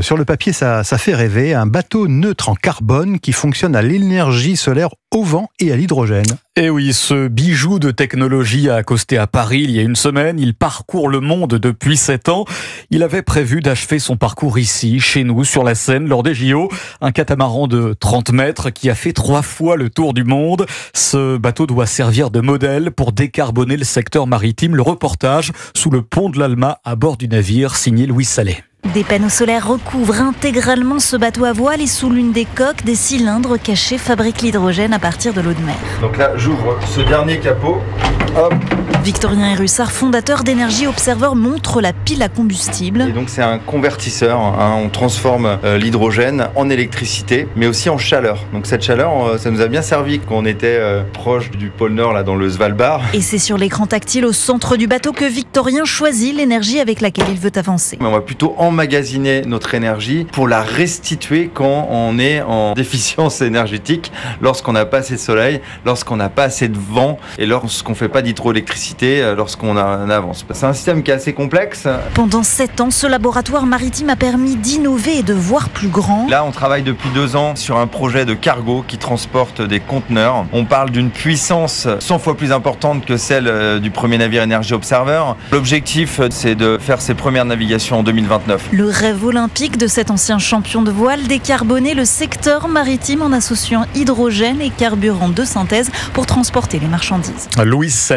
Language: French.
Sur le papier, ça fait rêver. Un bateau neutre en carbone qui fonctionne à l'énergie solaire, au vent et à l'hydrogène. Et oui, ce bijou de technologie a accosté à Paris il y a une semaine. Il parcourt le monde depuis 7 ans. Il avait prévu d'achever son parcours ici, chez nous, sur la Seine, lors des JO. Un catamaran de 30 mètres qui a fait 3 fois le tour du monde. Ce bateau doit servir de modèle pour décarboner le secteur maritime. Le reportage sous le pont de l'Alma à bord du navire, signé Louis Sallet. Des panneaux solaires recouvrent intégralement ce bateau à voile et sous l'une des coques, des cylindres cachés fabriquent l'hydrogène à partir de l'eau de mer. Donc là, j'ouvre ce dernier capot. Hop. Victorien Hérussard, fondateur d'Énergie Observer, montre la pile à combustible. Et donc c'est un convertisseur. On transforme l'hydrogène en électricité, mais aussi en chaleur. Donc cette chaleur, ça nous a bien servi quand on était proche du pôle Nord, là dans le Svalbard. Et c'est sur l'écran tactile au centre du bateau que Victorien choisit l'énergie avec laquelle il veut avancer. Mais on va plutôt emmagasiner notre énergie pour la restituer quand on est en déficience énergétique, lorsqu'on n'a pas assez de soleil, lorsqu'on n'a pas assez de vent et lorsqu'on ne fait pas d'hydroélectricité, lorsqu'on avance. C'est un système qui est assez complexe. Pendant 7 ans, ce laboratoire maritime a permis d'innover et de voir plus grand. Là, on travaille depuis 2 ans sur un projet de cargo qui transporte des conteneurs. On parle d'une puissance 100 fois plus importante que celle du premier navire Énergie Observer. L'objectif, c'est de faire ses premières navigations en 2029. Le rêve olympique de cet ancien champion de voile, décarboner le secteur maritime en associant hydrogène et carburant de synthèse pour transporter les marchandises. Louis Sallet.